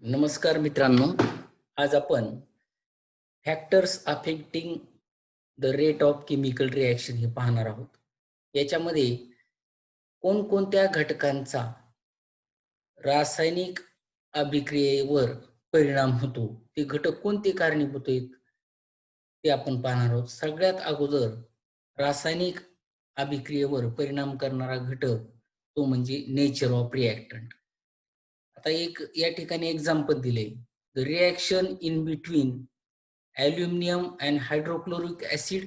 नमस्कार मित्रांनो. आज आपण factors affecting the rate of chemical reaction हे पाहणार आहोत. याच्यामध्ये कोणकोणत्या घटकांचा रासायनिक अभिक्रियेवर परिणाम होतो, ते घटक कोणते कारणीभूत आहेत ते आपण पाहणार आहोत. सगळ्यात अगोदर रासायनिक अभिक्रियेवर परिणाम करणारा घटक तो म्हणजे नेचर ऑफ रिॲक्टंट. आता एक या ठिकाणी एक्झाम्पल दिले. The reaction in between aluminum and hydrochloric acid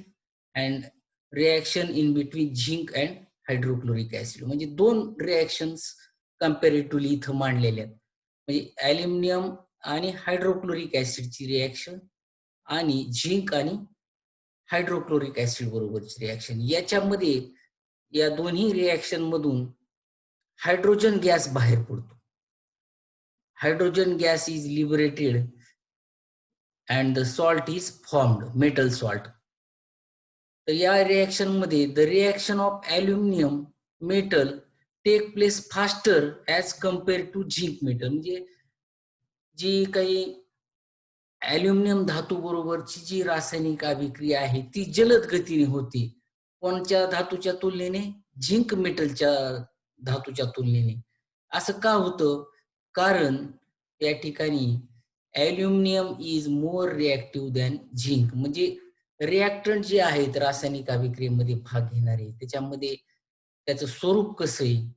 and reaction in between zinc and hydrochloric acid. म्हणजे दोन रिॲक्शन्स कंपॅरेटिव्हली इथं मांडलेल्या आहेत. म्हणजे अॅल्युमिनियम आणि हायड्रोक्लोरिक ऍसिडची रिॲक्शन आणि झिंक आणि हायड्रोक्लोरिक ऍसिड बरोबरची रिॲक्शन. याच्यामध्ये या दोन्ही रिॲक्शन मधून हायड्रोजन गॅस बाहेर पडतो. Hydrogen gas is liberated and the salt is formed, metal salt. तर या रिॲक्शन मध्ये the reaction of aluminium metal take place faster as compare to zinc metal. म्हणजे जी काही अॅल्युमिनियम धातू बरोबरची जी रासायनिक अभिक्रिया आहे ती जलद गतीने होते. कोणत्या धातूच्या तुलनेने? झिंक मेटलच्या धातूच्या तुलनेने. असं का होतं? कारण या ठिकाणी aluminium is more reactive than zinc. म्हणजे रिॲक्टंट जे आहेत रासायनिक अभिक्रियेमध्ये भाग घेणारे, त्याच्यामध्ये त्याचं स्वरूप कसं आहे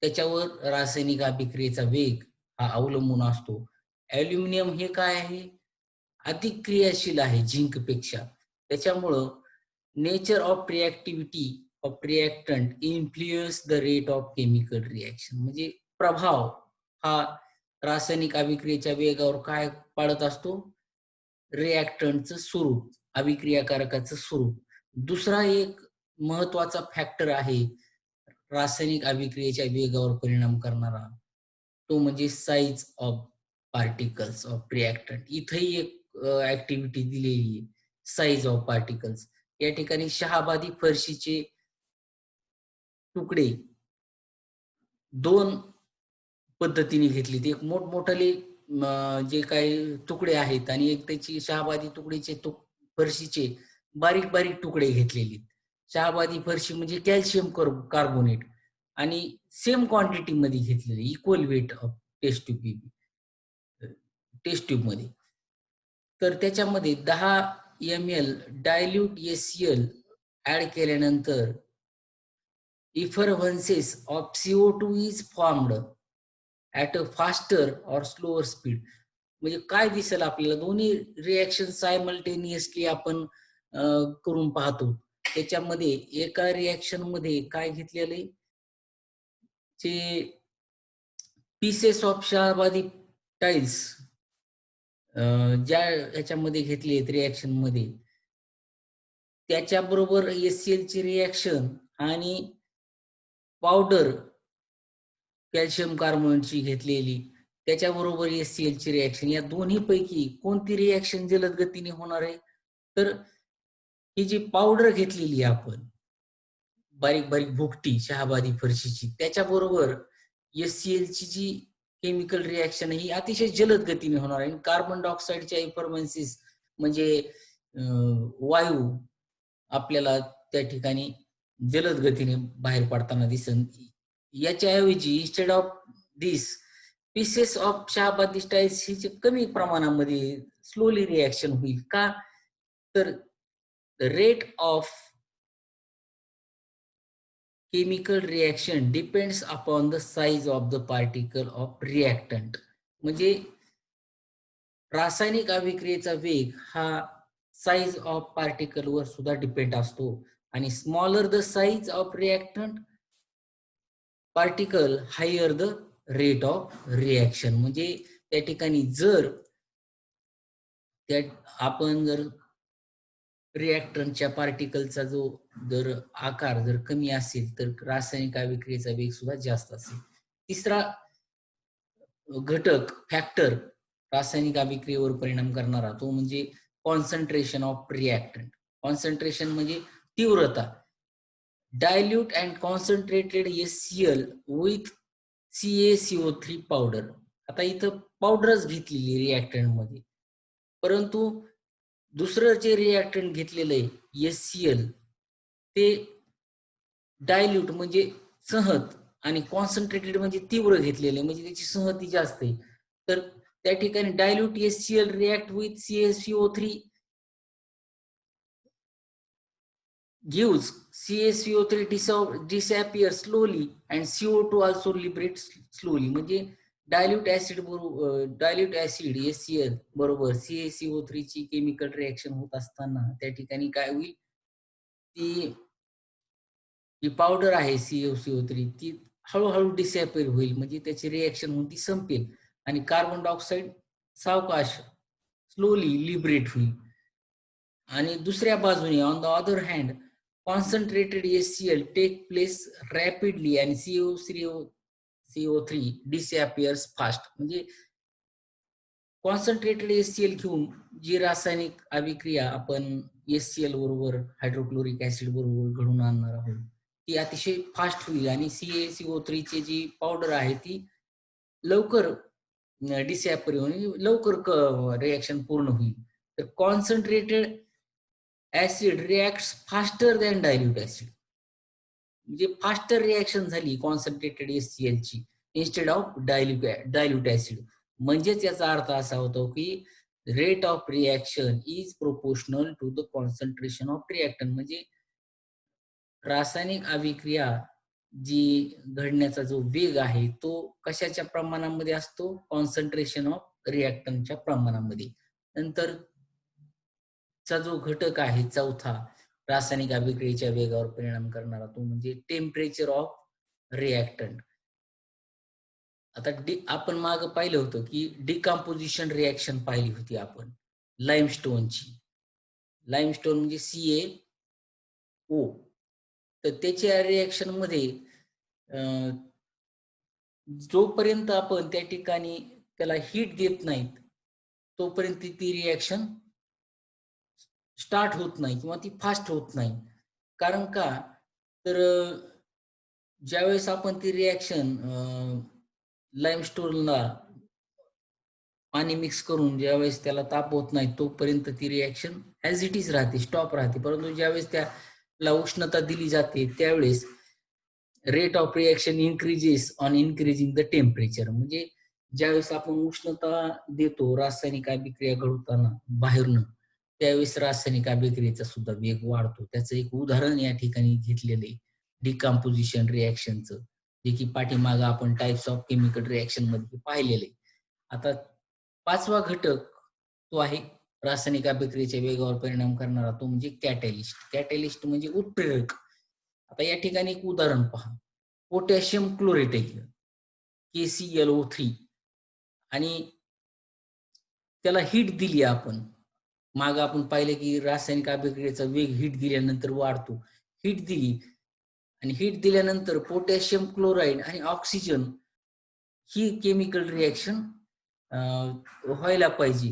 त्याच्यावर रासायनिक अभिक्रियेचा वेग हा अवलंबून असतो. अॅल्युमिनियम हे काय आहे? अधिक क्रियाशील आहे झिंकपेक्षा. त्याच्यामुळं nature of reactivity of reactant influence the rate of chemical reaction. म्हणजे प्रभाव हा रासायनिक अभिक्रियेच्या वेगावर काय पाडत असतो? रिॲक्टंटचं स्वरूप, अभिक्रियाकारकाचं स्वरूप. दुसरा एक महत्वाचा फॅक्टर आहे रासायनिक अभिक्रियेच्या वेगावर परिणाम करणारा, तो म्हणजे size of particles of reactant. इथंही एक ऍक्टिव्हिटी दिलेली आहे, साईज ऑफ पार्टिकल्स. या ठिकाणी शहाबादी फरशीचे तुकडे दोन पद्धतीने घेतली. एक मोठमोठाले जे काही तुकडे आहेत आणि एक त्याची शहाबादी तुकडीचे फरशीचे बारीक बारीक तुकडे घेतलेले. शहाबादी फरशी म्हणजे कॅल्शियम कार्बोनेट आणि सेम क्वांटिटी मध्ये घेतलेले, equal weight of test tube मध्ये. तर त्याच्यामध्ये 10 ml डायल्यूट HCl ऍड केल्यानंतर effervescence of CO2 is formed at a faster or slower speed. म्हणजे काय दिसेल आपल्याला? दोन्ही रिॲक्शन सायमल्टेनियसली आपण करून पाहतो. त्याच्यामध्ये एका रिॲक्शन मध्ये काय घेतलेले, जे पीसेस ऑफ शहाबादी टाइल्स ज्या ह्याच्यामध्ये घेतली आहेत रिॲक्शन मध्ये, त्याच्याबरोबर HCl ची रिॲक्शन आणि पावडर कॅल्शियम कार्बोनेटची घेतलेली त्याच्याबरोबर HCl ची रिॲक्शन, या दोन्ही पैकी कोणती रिॲक्शन जलद गतीने होणार आहे? तर ही जी पावडर घेतलेली आपण बारीक बारीक भुकटी शहाबादी फरशीची, त्याच्याबरोबर HCl ची जी केमिकल रिॲक्शन ही अतिशय जलद गतीने होणार आहे. कार्बन डायऑक्साईडच्या इफॉर्मन्सिस म्हणजे वायू आपल्याला त्या ठिकाणी जलद गतीने बाहेर पडताना दिसन. याच्याऐवजी instead of this pieces of शहाबादी टाइल्स ही कमी प्रमाणामध्ये स्लोली रिॲक्शन होईल. का? तर rate of chemical reaction depends upon the size of the particle of reactant. म्हणजे रासायनिक अभिक्रियेचा वेग हा साइज ऑफ पार्टिकल वर सुद्धा डिपेंड असतो. आणि smaller the size of reactant particle higher the rate of reaction. म्हणजे त्या ठिकाणी जर आपण जर रिॲक्टंटच्या पार्टिकलचा जर आकार जर कमी असेल तर रासायनिक अभिक्रियेचा वेग सुद्धा जास्त असेल. तिसरा घटक फॅक्टर रासायनिक अभिक्रियेवर परिणाम करणारा, तो म्हणजे कॉन्सन्ट्रेशन ऑफ रिॲक्टंट. कॉन्सन्ट्रेशन म्हणजे तीव्रता. dilute and concentrated HCl with CaCO3 powder आता इथं पावडरच घेतलेली रिएक्टंट मध्ये, परंतु दुसरं जे रिएक्टंट घेतलेलं आहे HCl ते डायल्यूट म्हणजे सहज आणि कॉन्सन्ट्रेटेड म्हणजे तीव्र घेतलेले, म्हणजे त्याची सहती जास्त आहे. तर त्या ठिकाणी dilute HCl react with CaCO3 gives CaCO3 disappear slowly and CO2 also liberates slowly. म्हणजे डायल्यूट ऍसिड बरोबर डायल्यूट ऍसिड HCl बरोबर CaCO3 ची केमिकल रिएक्शन होत असताना त्या ठिकाणी काय होईल, ती जी पावडर आहे CaCO3 ती हळूहळू डिसअपिअर होईल, म्हणजे त्याची रिएक्शन होऊन ती संपेल आणि कार्बन डायऑक्साईड सावकाश स्लोली लिबरेट होईल. आणि दुसऱ्या बाजूने on the other hand concentrated HCl take place rapidly आणि CO3 डिसअपिअर्स फास्ट. म्हणजे कॉन्सन्ट्रेटेड HCl घेऊन जी रासायनिक अभिक्रिया आपण HCl बरोबर हायड्रोक्लोरिक ऍसिड बरोबर घडून आणणार आहोत ती अतिशय फास्ट होईल आणि CaCO3 ची जी पावडर आहे ती लवकर डिसअपिअर होईल, लवकर रिएक्शन पूर्ण होईल. तर concentrated acid reacts faster than dilute acid. म्हणजे फास्टर रिॲक्शन झाली कॉन्सन्ट्रेटेड HCl ची इन्स्टेड ऑफ डायल्यूट ऍसिड. म्हणजेच याचा अर्थ असा होतो की rate of reaction is proportional to the concentration of reactant. म्हणजे रासायनिक अभिक्रिया जी घडण्याचा जो वेग आहे तो कशाच्या प्रमाणामध्ये असतो, कॉन्सन्ट्रेशन ऑफ रिॲक्टंटच्या प्रमाणामध्ये. नंतर चा जो घटक आहे चौथा रासायनिक अभिक्रियेच्या वेगावर परिणाम करणारा तो म्हणजे टेम्परेचर ऑफ रिॲक्टंट. आता आपण मागे पाहिलं होतं की डिकम्पोजिशन रिॲक्शन पाहिली होती आपण लाईमस्टोनची. लाईमस्टोन म्हणजे CaO. तर त्याच्या रिॲक्शन मध्ये जोपर्यंत आपण त्या ठिकाणी त्याला हीट देत नाहीत तोपर्यंत ती रिॲक्शन स्टार्ट होत नाही किंवा ती फास्ट होत नाही. कारण का, तर ज्यावेळेस आपण ती रिॲक्शन लाईमस्टोनला पाणी मिक्स करून ज्यावेळेस त्याला ताप होत नाही तोपर्यंत ती रिॲक्शन ॲज इट इज राहते, स्टॉप राहते. परंतु ज्यावेळेस त्याला उष्णता दिली जाते त्यावेळेस rate of reaction increases on increasing the temperature. म्हणजे ज्यावेळेस आपण उष्णता देतो रासायनिक अभिक्रिया घडवताना बाहेरून, त्यावेळेस रासायनिक अभिक्रियेचा सुद्धा वेग वाढतो. त्याचं एक उदाहरण या ठिकाणी घेतलेलं आहे डिकम्पोजिशन रिॲक्शनचं, जे की पाठीमागं आपण टाइप्स ऑफ केमिकल रिॲक्शन मध्ये पाहिलेलं आहे. आता पाचवा घटक तो आहे रासायनिक अभिक्रियेच्या वेगावर परिणाम करणारा, तो म्हणजे कॅटॅलिस्ट. कॅटॅलिस्ट म्हणजे उत्प्रेरक. आता या ठिकाणी एक उदाहरण पहा, पोटॅशियम क्लोरेट आहे KClO3 आणि त्याला हीट दिली आपण. माग आपण पाहिलं की रासायनिक अभिक्रियेचा वेग हीट दिल्यानंतर वाढतो. हीट दिली आणि हीट दिल्यानंतर पोटॅशियम क्लोराईड आणि ऑक्सिजन ही केमिकल रिॲक्शन व्हायला पाहिजे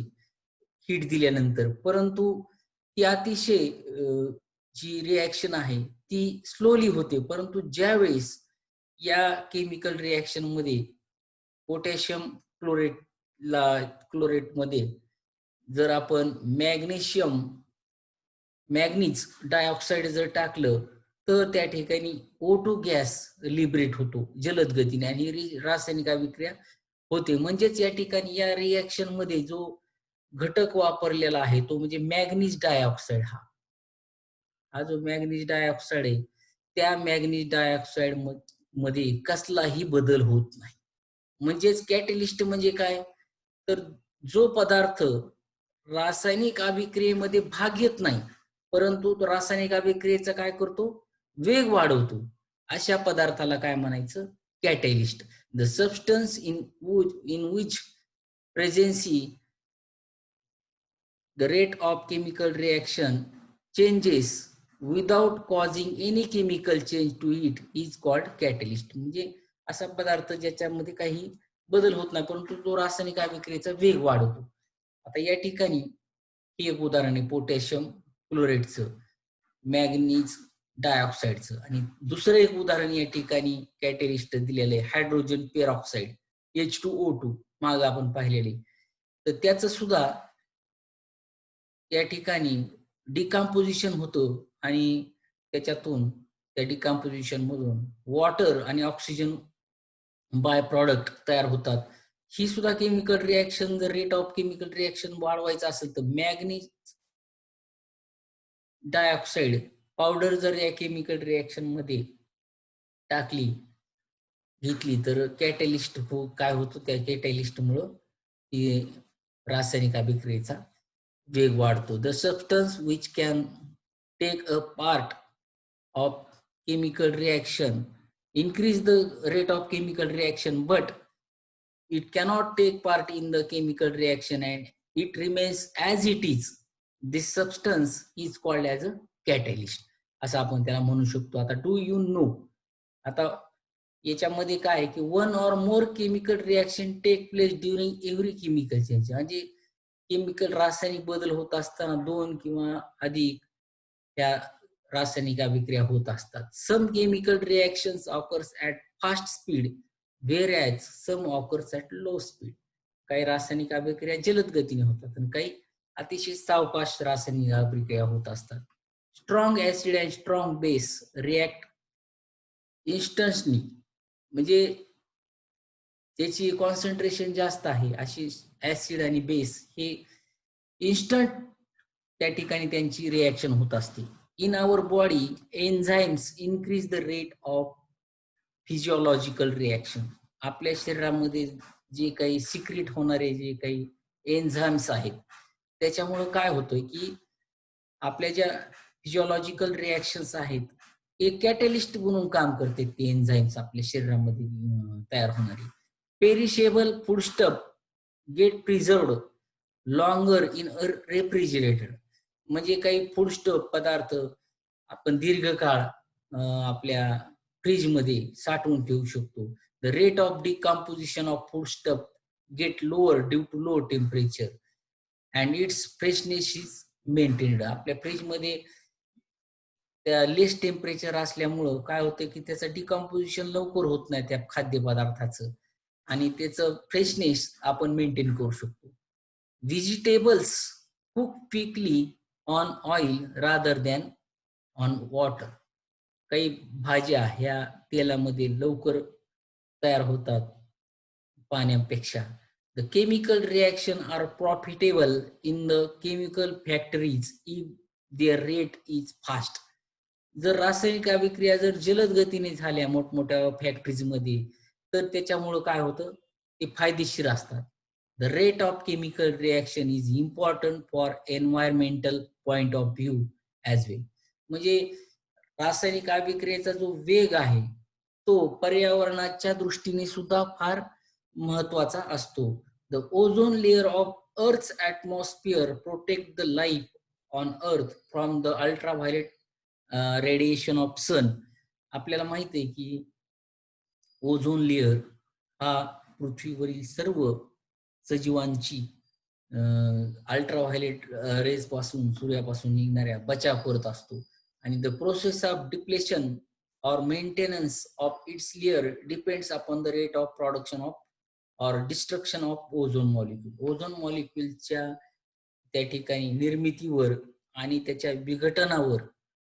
हीट दिल्यानंतर, परंतु ती अतिशय जी रिॲक्शन आहे ती स्लोली होते. परंतु ज्यावेळेस या केमिकल रिॲक्शन मध्ये पोटॅशियम क्लोरेटमध्ये जर आपण मॅग्नीज डायऑक्साईड जर टाकलं तर त्या ठिकाणी O2 गॅस लिबरेट होतो जलद गतीने आणि रासायनिक अभिक्रिया होते. म्हणजेच या ठिकाणी या रिॲक्शन मध्ये जो घटक वापरलेला आहे तो म्हणजे मॅग्नीज डायऑक्साईड. हा जो मॅग्नीज डायऑक्साईड आहे त्या मॅग्नीज डायऑक्साईड मध्ये कसलाही बदल होत नाही. म्हणजेच कॅटलिस्ट म्हणजे काय, तर जो पदार्थ रासायनिक अभिक्रियेमध्ये भाग घेत नाही परंतु तो रासायनिक अभिक्रियेचा काय करतो, वेग वाढवतो, अशा पदार्थाला काय म्हणायचं, catalyst. The substance in which presence the rate of chemical reaction changes without causing any chemical change to it is called catalyst. म्हणजे असा पदार्थ ज्याच्यामध्ये काही बदल होत नाही परंतु तो रासायनिक अभिक्रियेचा वेग वाढवतो. आता या ठिकाणी हे एक उदाहरण आहे पोटॅशियम क्लोरेटचं, मॅग्नीज डायऑक्साईडचं. आणि दुसरं एक उदाहरण या ठिकाणी कॅटलिस्ट दिलेलं आहे हायड्रोजन पेरॉक्साईड H2O2. माग आपण पाहिलेली, तर त्याचं सुद्धा त्या ठिकाणी डिकम्पोजिशन होतं आणि त्याच्यातून त्या डिकम्पोजिशन मधून वॉटर आणि ऑक्सिजन बाय प्रॉडक्ट तयार होतात. ही सुद्धा केमिकल रिएक्शन, जर रेट ऑफ केमिकल रिएक्शन वाढवायचं असेल तर मॅग्नीज डायऑक्साईड पावडर जर या केमिकल रिएक्शन मध्ये टाकली घेतली तर कॅटलिस्ट काय होतं, त्या कॅटलिस्ट मुळे रासायनिक अभिक्रियेचा वेग वाढतो. The substance which can take a part of chemical reaction increase the rate of chemical reaction, but it cannot take part in the chemical reaction and it remains as it is. This substance is called as a catalyst, असं आपण त्याला म्हणू शकतो. आता do you know, आता याच्यामध्ये काय आहे की one or more chemical reaction take place during every chemical change, म्हणजे केमिकल रासायनिक बदल होत असताना दोन किंवा अधिक त्या रासायनिक अभिक्रिया होत असतात. Some chemical reactions occurs at fast speed whereas some occurs at low speed. काही रासायनिक अभिक्रिया जलद गतीने होतात आणि काही अतिशय सावकाश रासायनिक अभिक्रिया होत असतात. Strong acid and strong base react instantly, म्हणजे त्याची कॉन्सन्ट्रेशन जास्त आहे अशी ऍसिड आणि बेस हे इन्स्टंट त्या ठिकाणी त्यांची रिॲक्शन होत असते. In our body, enzymes increase the rate of physiological reaction. आपल्या शरीरामध्ये जे काही सिक्रेट होणारे जे काही एन्झाइम्स आहेत त्याच्यामुळे काय होतंय की आपल्या ज्या फिजिओलॉजिकल रिॲक्शन्स आहेत हे कॅटलिस्ट म्हणून काम करते. ते एन्झाइम्स आपल्या शरीरामध्ये तयार होणारे. Perishable foodstuff get preserved longer in refrigerator, म्हणजे काही फूडस्टफ पदार्थ आपण दीर्घकाळ आपल्या फ्रीज मध्ये साठवून ठेवू शकतो. The rate of decomposition of foodstuff get lower due to low temperature and its freshness is maintained. आपल्या फ्रीज मध्ये त्या लेस टेम्परेचर असल्यामुळं काय होतं की त्याचं डिकम्पोजिशन लवकर होत नाही त्या खाद्यपदार्थाचं आणि त्याचं फ्रेशनेस आपण मेंटेन करू शकतो. Vegetables cook quickly on oil rather than on water. काही भाज्या ह्या तेलामध्ये लवकर तयार होतात पाण्यापेक्षा. The chemical reaction are profitable in the chemical factories if their rate is fast. जर रासायनिक अभिक्रिया जर जलद गतीने झाल्या मोठमोठ्या फॅक्टरीजमध्ये तर त्याच्यामुळं काय होतं ते फायदेशीर असतात. The rate of chemical reaction is important for environmental point of view as well. म्हणजे रासायनिक अभिक्रियेचा जो वेग आहे तो पर्यावरणाच्या दृष्टीने सुद्धा फार महत्वाचा असतो. The ozone layer of earth's atmosphere protect the life on earth from the ultraviolet radiation of sun. आपल्याला माहिती आहे की ओझोन लेअर हा पृथ्वीवरील सर्व सजीवांची अल्ट्राव्हायलेट रेज पासून सूर्यापासून निघणाऱ्या बचाव करत असतो. आणि the process of depletion or maintenance of its layer depends upon the rate of production of or destruction of ozone molecule. Ozone मॉलिक्युलच्या त्या ठिकाणी निर्मितीवर आणि त्याच्या विघटनावर,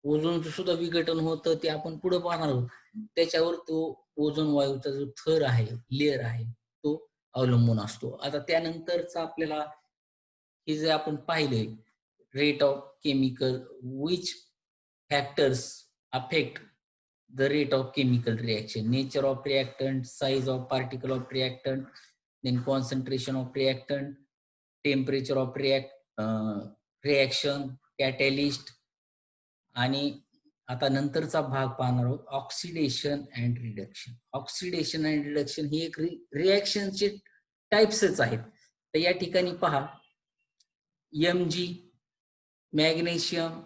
ओझोनचं सुद्धा विघटन होतं ते आपण पुढे पाहणार आहोत, त्याच्यावर तो ओझोन वायूचा जो थर आहे, लेअर आहे, तो अवलंबून असतो. आता त्यानंतरच आपल्याला हे जे आपण पाहिले rate of chemical which factors affect the rate of chemical reaction, nature of reactant, size of particle of reactant, then concentration of reactant, temperature of reaction, catalyst, आणि आता नंतरचा भाग पाहणार आहोत oxidation and reduction. Oxidation and reduction ही एक रिॲक्शनचे टाइप्सच आहेत. तर या ठिकाणी पहा Mg magnesium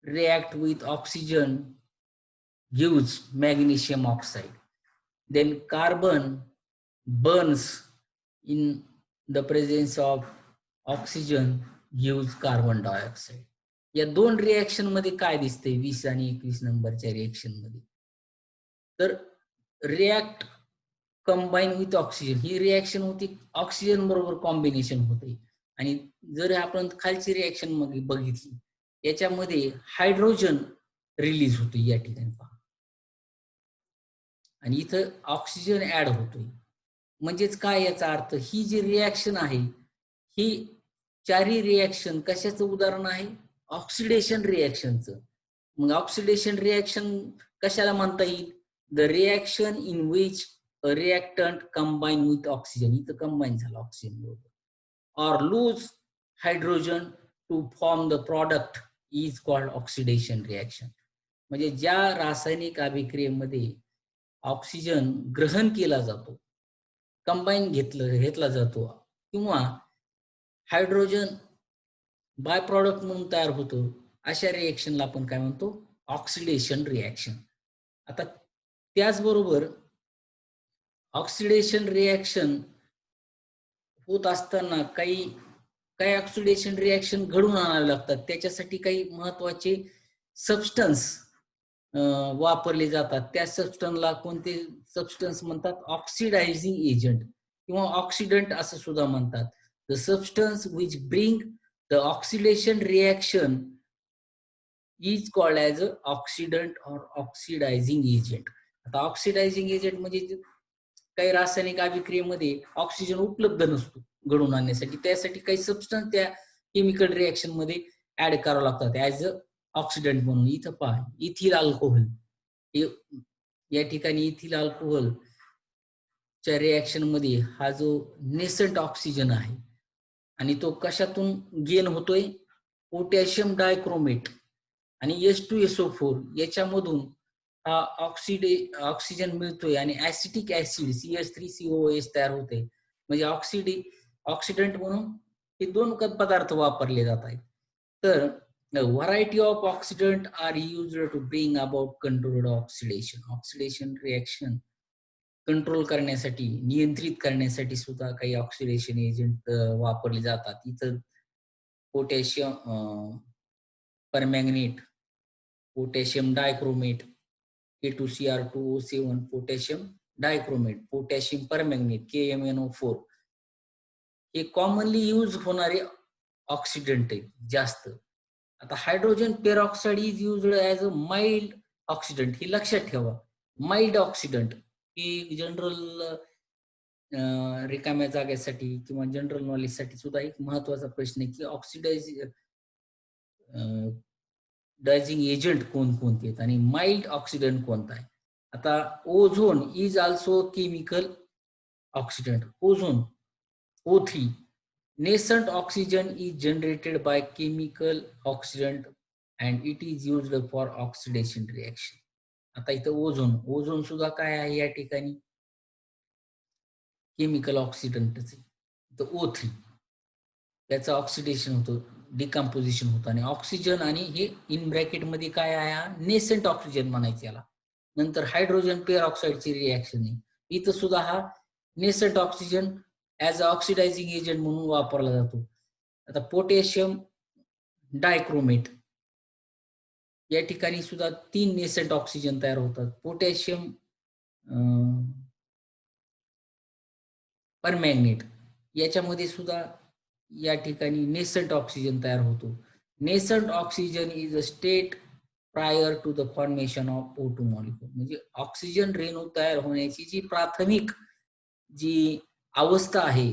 react with oxygen gives magnesium oxide. Then carbon burns in the presence of oxygen gives carbon dioxide. या दोन रिएक्शन मध्ये काय दिसतंय 20 आणि 21 नंबरच्या रिएक्शन मध्ये, तर react combine with oxygen, he reaction होती ऑक्सिजन बरोबर कॉम्बिनेशन होते. आणि जर आपण खालची रिॲक्शन मग बघितली, याच्यामध्ये हायड्रोजन रिलीज होतो या ठिकाणी पहा. आणि इथं ऑक्सिजन ऍड होतोय. म्हणजेच काय याचा अर्थ, ही जी रिॲक्शन आहे, ही चारही रिॲक्शन कशाचं उदाहरण आहे? ऑक्सिडेशन रिॲक्शनचं. मग ऑक्सिडेशन रिॲक्शन कशाला म्हणता येईल? The reaction in which a reactant combine with oxygen, इथं कंबाईन झालं ऑक्सिजन बरोबर, or lose hydrogen to form the product is called oxidation reaction. म्हणजे ज्या रासायनिक अभिक्रियेमध्ये ऑक्सिजन ग्रहण केला जातो, कंबाईन घेतला जातो किंवा हायड्रोजन बाय प्रॉडक्ट म्हणून तयार होतो, अशा रिएक्शनला आपण काय म्हणतो? Oxidation reaction. आता त्याचबरोबर ऑक्सिडेशन रिएक्शन होत असताना काही काही ऑक्सिडेशन रिएक्शन घडून आणावे लागतात. त्याच्यासाठी काही महत्वाचे सबस्टन्स वापरले जातात. त्या सबस्टन्सला कोणते सबस्टन्स म्हणतात? ऑक्सिडायझिंग एजंट किंवा ऑक्सिडंट असं सुद्धा म्हणतात. The substance which bring the oxidation reaction is called as a oxidant or oxidizing agent. आता ऑक्सिडायझिंग एजंट म्हणजे काही रासायनिक अभिक्रियेमध्ये ऑक्सिजन उपलब्ध नसतो घडवून आणण्यासाठी, त्यासाठी काही सबस्टन्स त्या केमिकल रिएक्शन मध्ये ऍड करावं लागतात ऍज अ ऑक्सिडंट म्हणून. इथं पहा, इथिल अल्कोहोल, या ठिकाणी इथिल अल्कोहोल च्या रिएक्शन मध्ये हा जो नेसंट ऑक्सिजन आहे आणि तो कशातून गेन होतोय? पोटॅशियम डायक्रोमेट आणि H2SO4 याच्यामधून हा ऑक्सिजन मिळतोय आणि ऍसिटिक ऍसिड CH3COOH तयार होते. म्हणजे ऑक्सिडंट म्हणून हे दोन पदार्थ वापरले जात आहेत. तर variety of oxidant are used to bring about controlled oxidation. Oxidation reaction control करण्यासाठी, नियंत्रित करण्यासाठी सुद्धा काही ऑक्सिडेशन एजंट वापरले जातात. इथं potassium permanganate, potassium dichromate, K2Cr2O7, potassium dichromate, potassium permanganate, KMnO4, हे कॉमनली यूज होणारे ऑक्सिडंट आहेत जास्त. आता hydrogen peroxide is used as a mild oxidant, हे लक्षात ठेवा. माइल्ड ऑक्सिडंट ही जनरल रिकाम्या जागेसाठी किंवा जनरल नॉलेजसाठी सुद्धा एक महत्वाचा प्रश्न आहे की डायझिंग एजंट कोणकोणते आहेत आणि माइल्ड ऑक्सिडंट कोणता आहे. आता ozone is also chemical oxidant. Ozone O3, nascent oxygen is generated by chemical oxidant and it is used for oxidation reaction. आता इथं ओझोन सुद्धा काय आहे या ठिकाणी? केमिकल ऑक्सिडंटच आहे. तर O3 त्याचं ऑक्सिडेशन होतं, डिकम्पोजिशन होतं आणि ऑक्सिजन, आणि हे इन ब्रॅकेट मध्ये काय आहे? नेसेंट ऑक्सिजन म्हणायचं याला. नंतर हायड्रोजन पेरॉक्साइडची रिएक्शन आहे, इथं सुद्धा हा nascent oxygen as a oxidizing agent म्हणून वापरला जातो. आता पोटॅशियम डायक्रोमेट या ठिकाणी सुद्धा 3 नेसेंट ऑक्सिजन तयार होतात. पोटॅशियम परमॅंगनेट याच्यामध्ये सुद्धा या ठिकाणी नेसंट ऑक्सिजन तयार होतो. Nascent oxygen is a state prior to the formation of O2 molecule. म्हणजे ऑक्सिजन रेणू तयार होण्याची जी प्राथमिक जी अवस्था आहे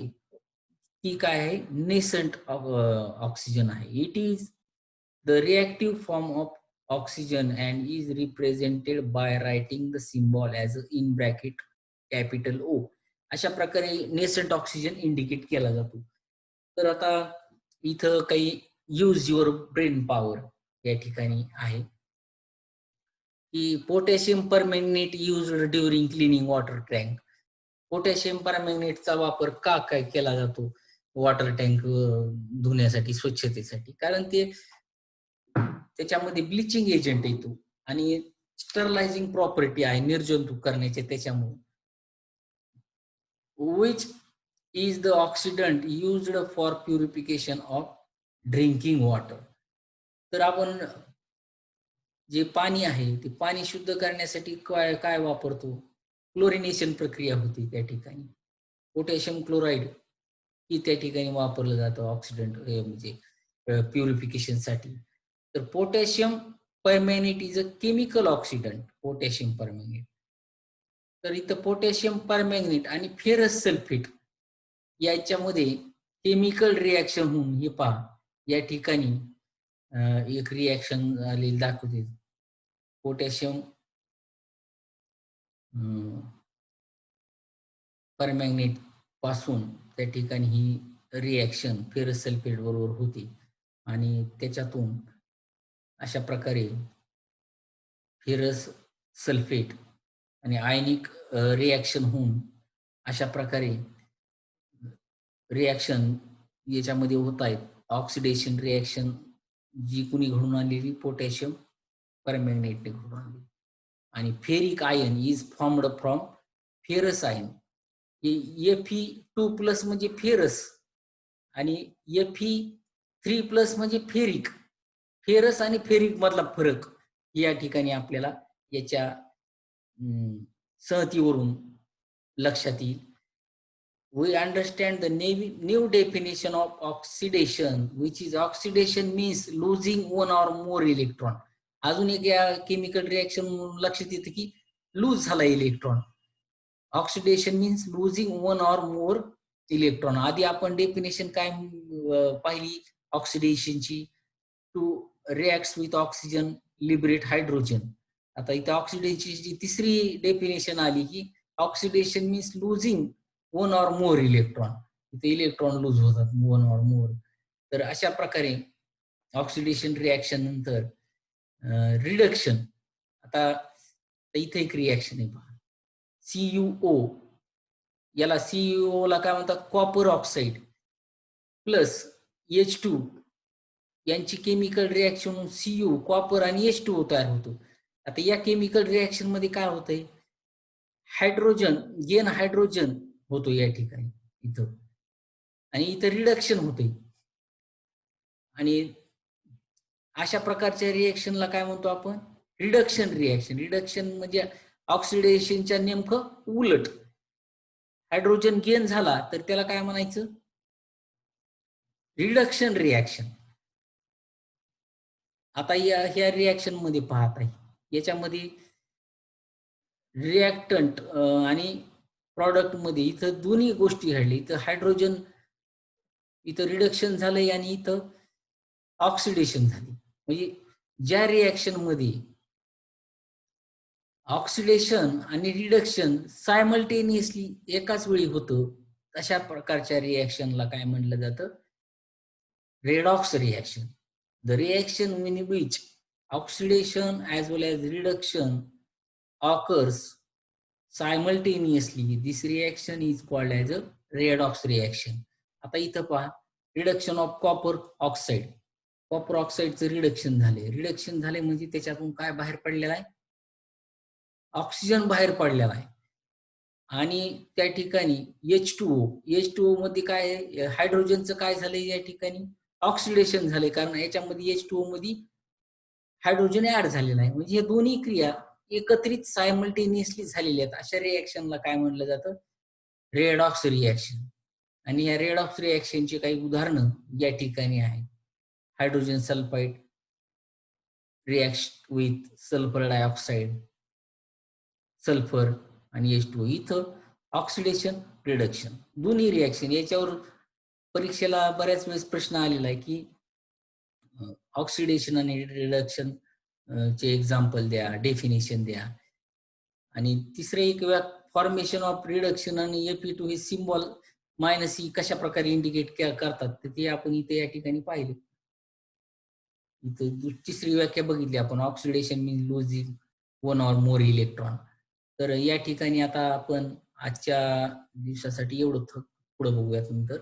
ती काय आहे? नेसंट ऑक्सिजन आहे. It is the reactive form of oxygen and is represented by writing the symbol as in bracket capital O. अशा प्रकारे नेसंट ऑक्सिजन इंडिकेट केला जातो. तर आता इथं काही यूज युअर ब्रेन पॉवर या ठिकाणी आहे की potassium permanganate used during cleaning water tank. Potassium परमॅंगनेटचा वापर का काय केला जातो वॉटर टँक धुण्यासाठी, स्वच्छतेसाठी? कारण ते त्याच्यामध्ये ब्लिचिंग एजंट येतो आणि स्टरलायझिंग प्रॉपर्टी आहे, निर्जंतुक करण्याचे त्याच्यामुळे. which is the oxidant used for purification of drinking water. तर आपण जे पाणी आहे ते पाणी शुद्ध करण्यासाठी काय काय वापरतो? क्लोरिनेशन प्रक्रिया होती त्या ठिकाणी. पोटॅशियम क्लोराईड ही त्या ठिकाणी वापरलं जातं ऑक्सिडंट म्हणजे प्युरिफिकेशनसाठी. तर potassium permanganate is a chemical oxidant, potassium permanganate. तर इथं पोटॅशियम परमॅंगनेट आणि फेरस सल्फेट याच्यामध्ये केमिकल रिॲक्शन होऊन हे पहा या ठिकाणी एक रिॲक्शन आलेली दाखवते. पोटॅशियम परमॅंगनेट पासून त्या ठिकाणी ही रिॲक्शन फेरस सल्फेट बरोबर होते आणि त्याच्यातून अशा प्रकारे फेरस सल्फेट आणि आयनिक रिॲक्शन होऊन अशा प्रकारे रिॲक्शन याच्यामध्ये होत आहेत. ऑक्सिडेशन रिॲक्शन जी कुणी घडून आणलेली पोटॅशियम परमॅंगनेटने घडून आणली आणि ferric ion is formed from ferrous ion. Fe2+ म्हणजे फेरस आणि Fe3+ म्हणजे फेरिक. फेरस आणि फेरिक मधला फरक या ठिकाणी आपल्याला याच्या सहतीवरून लक्षात येईल. We understand the new definition of oxidation, which is oxidation means losing one or more electron. अजून एक या केमिकल रिॲक्शन लक्षात येतं की लूज झाला electron. Oxidation means losing one or more electron. आधी आपण डेफिनेशन काय पाहिली ऑक्सिडेशनची, to react with oxygen liberate hydrogen. आता इथे ऑक्सिडेशनची तिसरी डेफिनेशन आली की oxidation means losing one or more electron. इथे इलेक्ट्रॉन लूज होतात वन ऑर मोर. तर अशा प्रकारे ऑक्सिडेशन रिॲक्शन नंतर रिडक्शन. आता इथे एक रिॲक्शन आहे पहा, CuO. याला CuO ला काय म्हणतात, कॉपर ऑक्साईड प्लस H2 यांची केमिकल रिॲक्शन Cu कॉपर आणि H2O तयार होतो. आता या केमिकल रिॲक्शन मध्ये काय होतंय, हायड्रोजन गेन हायड्रोजन होतो या ठिकाणी इथं आणि इथं रिडक्शन होते. आणि अशा प्रकारच्या रिॲक्शनला काय म्हणतो आपण, रिडक्शन रिॲक्शन. रिडक्शन म्हणजे ऑक्सिडेशनच्या नेमकं उलट. हायड्रोजन गेन झाला तर त्याला काय म्हणायचं, रिडक्शन रिॲक्शन. आता ह्या रिॲक्शन मध्ये पाहत आहे, याच्यामध्ये रिॲक्टंट आणि प्रॉडक्ट मध्ये इथं दोन्ही गोष्टी घडली. इथं हायड्रोजन इथं रिडक्शन झालंय आणि इथं ऑक्सिडेशन झाली. म्हणजे ज्या रिॲक्शन मध्ये ऑक्सिडेशन आणि रिडक्शन सायमल्टेनियसली एकाच वेळी होतं, अशा प्रकारच्या रिॲक्शनला काय म्हणलं जातं, redox reaction. The reaction in which oxidation as well as reduction occurs simultaneously, this reaction is called as a redox reaction. आता इथं पहा, reduction of copper oxide, copper ऑक्साईडचं रिडक्शन झाले. रिडक्शन झाले म्हणजे त्याच्यातून काय बाहेर पडलेला आहे, ऑक्सिजन बाहेर पडलेला आहे. आणि त्या ठिकाणी H2O मध्ये काय, हायड्रोजनचं काय झालंय या ठिकाणी, ऑक्सिडेशन झाले. कारण याच्यामध्ये H2O मध्ये हायड्रोजन ऍड झालेला आहे. म्हणजे हे दोन्ही क्रिया एकत्रित सायमल्टेनियसली झालेल्या आहेत. अशा रिॲक्शनला काय म्हणलं जातं, रेडॉक्स रिॲक्शन. आणि या रेडॉक्स रिॲक्शनची काही उदाहरणं या ठिकाणी आहेत. Hydrogen sulphide react with sulphur dioxide, sulphur आणि H2O. इथं ऑक्सिडेशन रिडक्शन दोन्ही रिॲक्शन. याच्यावर परीक्षेला बऱ्याच वेळेस प्रश्न आलेला आहे की ऑक्सिडेशन आणि रिडक्शन चे एक्झाम्पल द्या, डेफिनेशन द्या. आणि तिसरे एक फॉर्मेशन ऑफ रिडक्शन आणि Fe2 हे सिम्बॉल -E कशा प्रकारे इंडिकेट करतात ते आपण इथे या ठिकाणी पाहिले. इथं तिसरी व्याख्या बघितली आपण, oxidation mean losing one or more electron. तर या ठिकाणी आता आपण आजच्या दिवसासाठी एवढं, पुढे बघूयात नंतर.